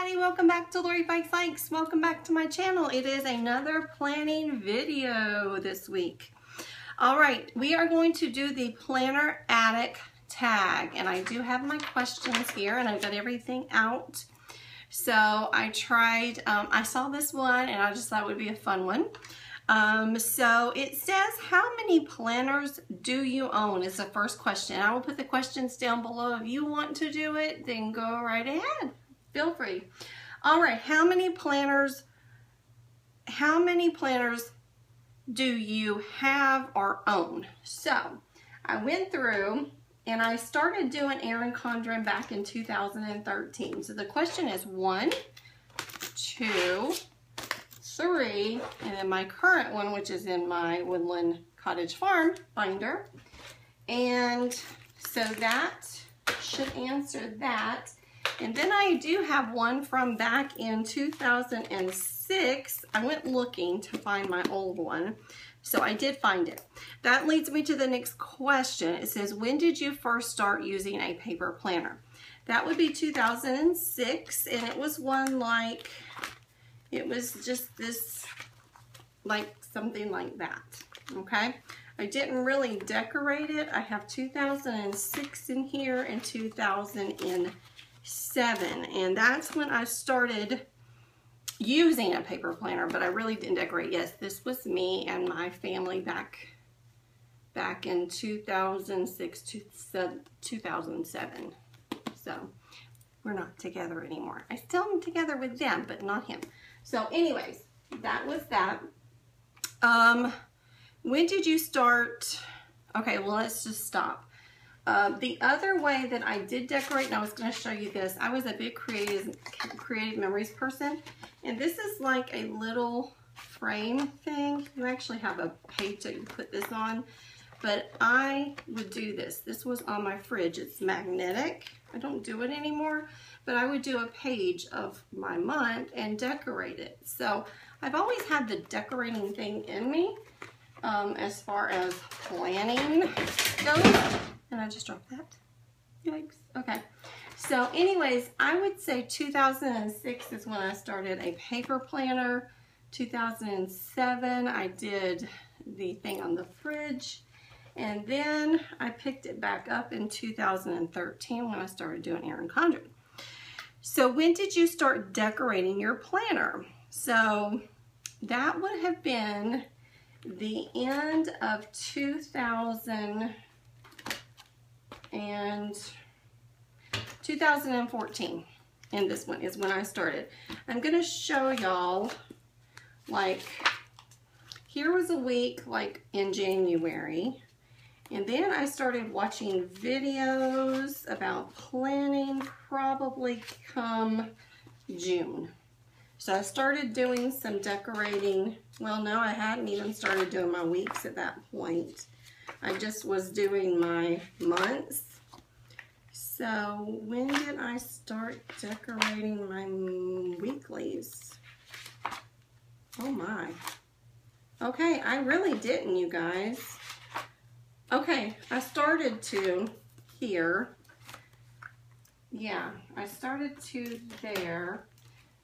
everybody, welcome back to Lori Fikes. Welcome back to my channel. It is another planning video this week. All right, we are going to do the planner ADDIC tag, and I do have my questions here and I've got everything out. So I tried, I saw this one and I just thought it would be a fun one. So it says, how many planners do you own is the first question. I will put the questions down below. If you want to do it, then go right ahead. Feel free. All right, how many planners do you have or own? So I went through and I started doing Erin Condren back in 2013. So the question is 1, 2, 3, and then my current one, which is in my Woodland Cottage Farm binder. And so that should answer that. And then I do have one from back in 2006. I went looking to find my old one. So I did find it. That leads me to the next question. It says, when did you first start using a paper planner? That would be 2006, and it was one like, it was just this, like something like that, okay? I didn't really decorate it. I have 2006 in here and 2007, and that's when I started using a paper planner, but I really didn't decorate. Yes, this was me and my family back in 2006 to 2007. So we're not together anymore. I still am together with them, but not him. So anyways, that was that. When did you start? Okay, well, let's just stop. The other way that I did decorate, and I was going to show you this, I was a big creative memories person, and this is like a little frame thing. You actually have a page that you put this on, but I would do this. This was on my fridge. It's magnetic. I don't do it anymore, but I would do a page of my month and decorate it. So I've always had the decorating thing in me as far as planning goes. And I just dropped that. Yikes. Okay. So anyways, I would say 2006 is when I started a paper planner. 2007, I did the thing on the fridge. And then I picked it back up in 2013 when I started doing Erin Condren. So when did you start decorating your planner? So that would have been the end of 2014, and this one is when I started. I'm gonna show y'all, like, here was a week like in January, and then I started watching videos about planning probably come June. So I started doing some decorating. Well, no, I hadn't even started doing my weeks at that point. I just was doing my months. So when did I start decorating my weeklies? Oh my. Okay, I really didn't, you guys. Okay, I started to here. Yeah, I started to there.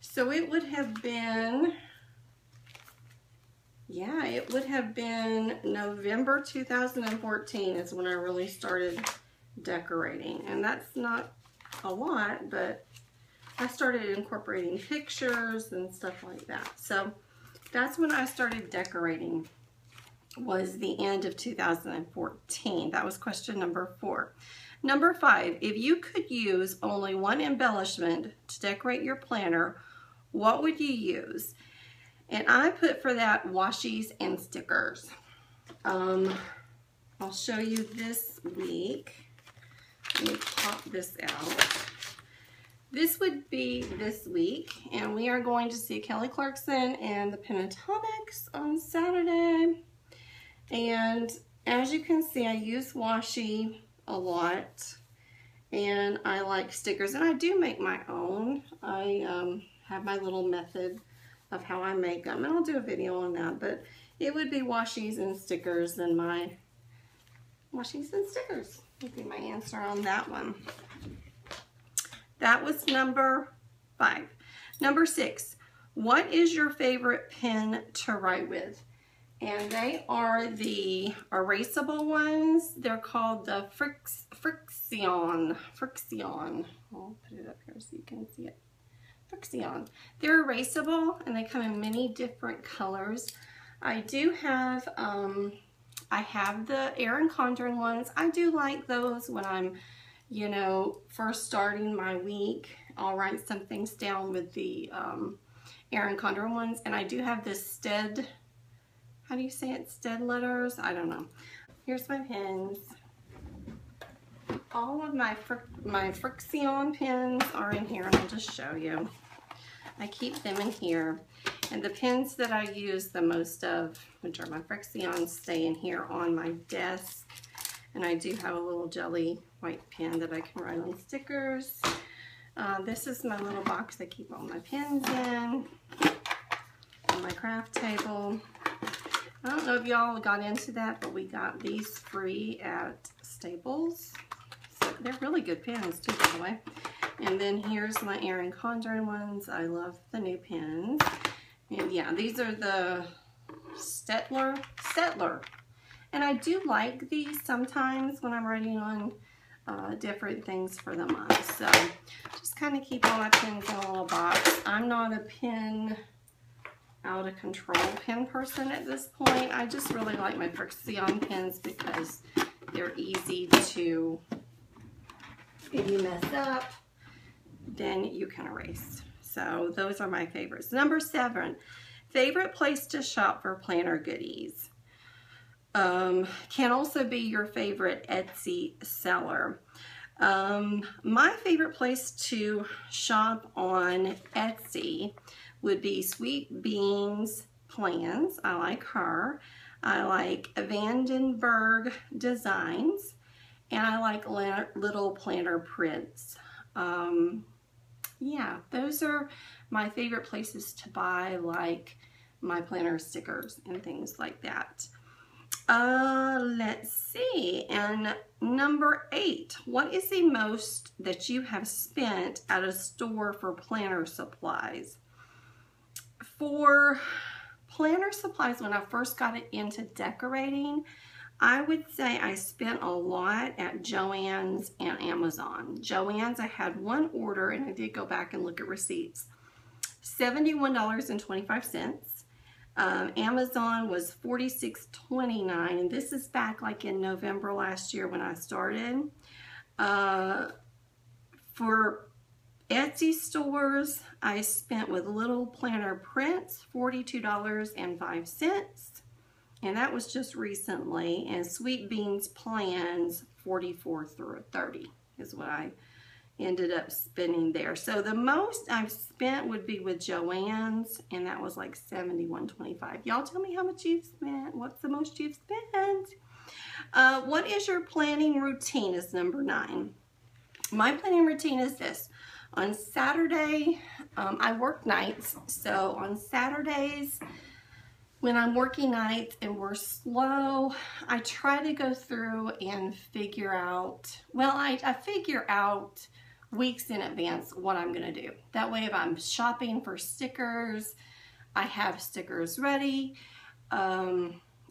So it would have been, yeah, it would have been November 2014 is when I really started decorating. And that's not a lot, but I started incorporating pictures and stuff like that. So that's when I started decorating, was the end of 2014. That was question number 4. Number 5, if you could use only one embellishment to decorate your planner, what would you use? And I put for that washies and stickers. I'll show you this week. Let me pop this out. This would be this week, and we are going to see Kelly Clarkson and the Pentatonics on Saturday. And as you can see, I use washi a lot, and I like stickers, and I do make my own. I have my little method of how I make them, and I'll do a video on that, but it would be washies and stickers, and my washies and stickers would be my answer on that one. That was number 5. Number 6, what is your favorite pen to write with? And they are the erasable ones. They're called the Friction. I'll put it up here so you can see it. Friction. They're erasable and they come in many different colors. I do have, I have the Erin Condren ones. I do like those when I'm, you know, first starting my week. I'll write some things down with the Erin Condren ones. And I do have this Stead, how do you say it? Stead letters? I don't know. Here's my pens. All of my Friction pens are in here, and I'll just show you. I keep them in here. And the pens that I use the most of, which are my Friction, stay in here on my desk. And I do have a little jelly white pen that I can write on stickers. This is my little box I keep all my pens in. On my craft table. I don't know if y'all got into that, but we got these free at Staples. So they're really good pens too, by the way. And then here's my Erin Condren ones. I love the new pens. And yeah, these are the Stettler. And I do like these sometimes when I'm writing on different things for the month. So just kind of keep all my pens in a little box. I'm not a pen out of control pen person at this point. I just really like my Friction pens because they're easy to, if you mess up, then you can erase. So those are my favorites. Number 7, favorite place to shop for planner goodies. Can also be your favorite Etsy seller. My favorite place to shop on Etsy would be Sweet Beans Plans. I like her. I like Vandenberg Designs. And I like Little Planner Prints. Yeah, those are my favorite places to buy like my planner stickers and things like that. Let's see. And number 8, what is the most that you have spent at a store for planner supplies? For planner supplies, when I first got into decorating, I would say I spent a lot at Joann's and Amazon. Joann's, I had one order, and I did go back and look at receipts. $71.25. Amazon was $46.29, and this is back like in November last year when I started. For Etsy stores, I spent with Little Planner Prints $42.05. And that was just recently. And Sweet Beans Plans, $44.30 is what I ended up spending there. So the most I've spent would be with Joann's, and that was like $71.25. Y'all tell me how much you've spent. What's the most you've spent? What is your planning routine is number 9. My planning routine is this. On Saturday, I work nights, so on Saturdays, when I'm working nights and we're slow, I try to go through and figure out, well, I figure out weeks in advance what I'm gonna do. That way, if I'm shopping for stickers, I have stickers ready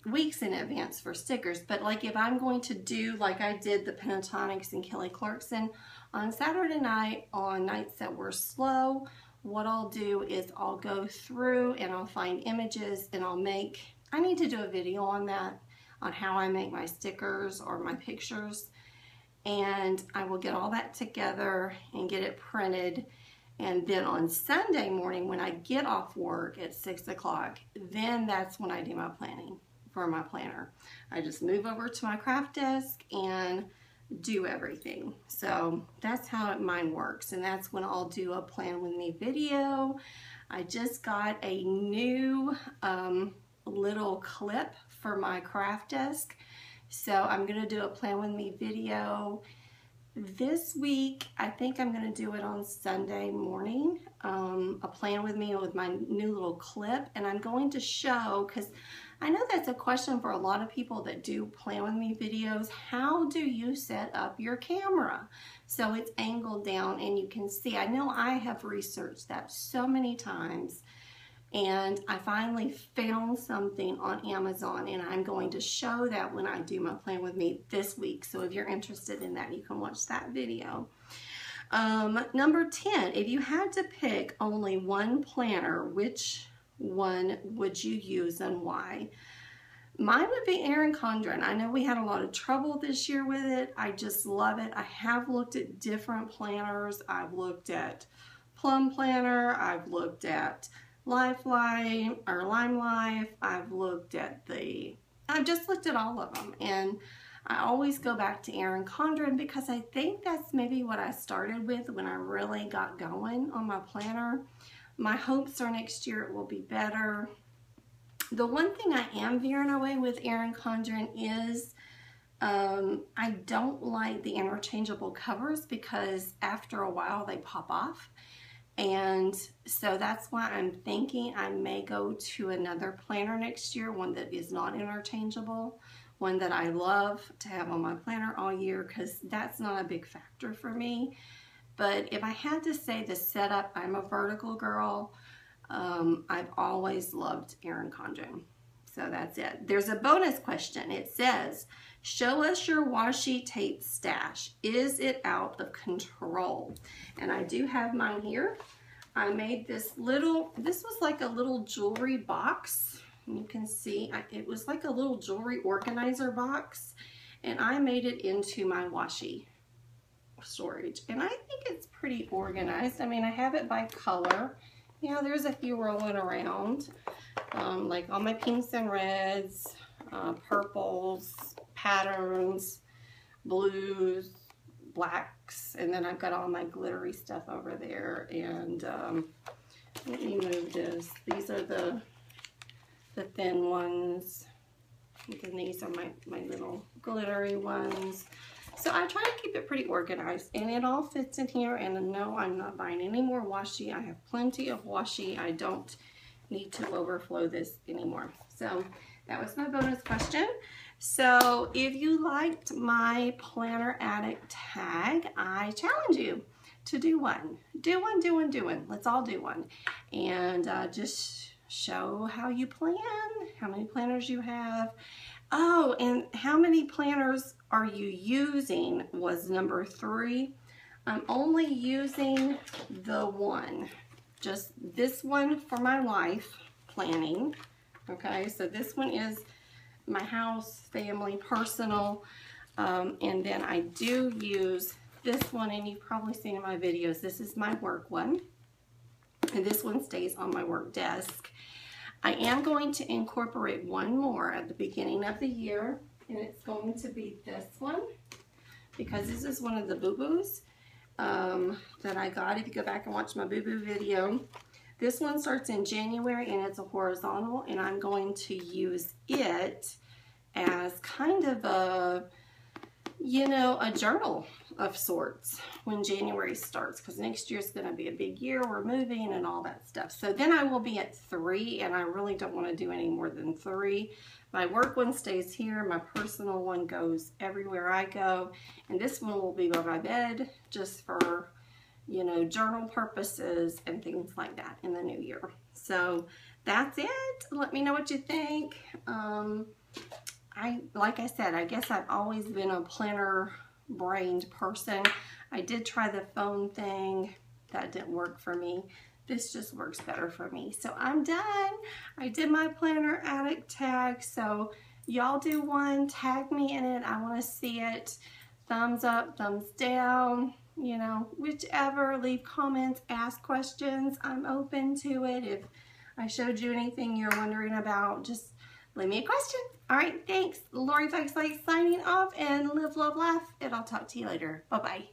weeks in advance for stickers. But like if I'm going to do, like I did the Pentatonics and Kelly Clarkson on Saturday night, on nights that we're slow, what I'll do is I'll go through and I'll find images and I need to do a video on that, on how I make my stickers or my pictures. And I will get all that together and get it printed. And then on Sunday morning, when I get off work at 6 o'clock, then that's when I do my planning for my planner. I just move over to my craft desk and do everything. So that's how mine works, and that's when I'll do a plan with me video. I just got a new little clip for my craft desk, so I'm gonna do a plan with me video this week. I think I'm gonna do it on Sunday morning, a plan with me with my new little clip, and I'm going to show, because I know that's a question for a lot of people that do Plan With Me videos. How do you set up your camera so it's angled down and you can see? I know I have researched that so many times, and I finally found something on Amazon, and I'm going to show that when I do my Plan With Me this week. So if you're interested in that, you can watch that video. Number 10, if you had to pick only one planner, which one would you use and why? Mine would be Erin Condren. I know we had a lot of trouble this year with it. I just love it. I have looked at different planners. I've looked at Plum Planner. I've looked at Lifeline or Lime Life. I've just looked at all of them, and I always go back to Erin Condren because I think that's maybe what I started with when I really got going on my planner. My hopes are next year it will be better. The one thing I am veering away with Erin Condren is I don't like the interchangeable covers because after a while they pop off. And so that's why I'm thinking I may go to another planner next year, one that is not interchangeable, one that I love to have on my planner all year, because that's not a big factor for me. But if I had to say the setup, I'm a vertical girl. I've always loved Erin Condren. So that's it. There's a bonus question. It says, show us your washi tape stash. Is it out of control? And I do have mine here. I made this was like a little jewelry box. You can see it was like a little jewelry organizer box, and I made it into my washi storage, and I think it's pretty organized. I mean, I have it by color. Yeah, there's a few rolling around, like all my pinks and reds, purples, patterns, blues, blacks, and then I've got all my glittery stuff over there. And let me move this. These are the thin ones, and these are my little glittery ones. So I try to keep it pretty organized, and it all fits in here. And no, I'm not buying any more washi. I have plenty of washi. I don't need to overflow this anymore. So that was my bonus question. So if you liked my Planner Addict tag, I challenge you to do one. Do one. Let's all do one. And just show how you plan, how many planners you have. Oh, and how many planners are you using was number 3. I'm only using the one, just this one for my life planning. Okay, so this one is my house, family, personal, and then I do use this one, and you've probably seen in my videos. This is my work one, and this one stays on my work desk. I am going to incorporate one more at the beginning of the year, and it's going to be this one, because this is one of the boo-boos that I got. If you go back and watch my boo-boo video, this one starts in January, and it's a horizontal, and I'm going to use it as kind of a, you know, a journal of sorts when January starts, because next year is going to be a big year. We're moving and all that stuff. So then I will be at 3, and I really don't want to do any more than 3. My work one stays here. My personal one goes everywhere I go, and this one will be by my bed just for, you know, journal purposes and things like that in the new year. So that's it. Let me know what you think. Like I said, I guess I've always been a planner-brained person. I did try the phone thing. That didn't work for me. This just works better for me. So I'm done. I did my Planner Addict tag. So y'all do one. Tag me in it. I want to see it. Thumbs up, thumbs down. You know, whichever. Leave comments, ask questions. I'm open to it. If I showed you anything you're wondering about, just leave me a question. All right, thanks. Lori Fikes signing off, and live, love, laugh, and I'll talk to you later. Bye-bye.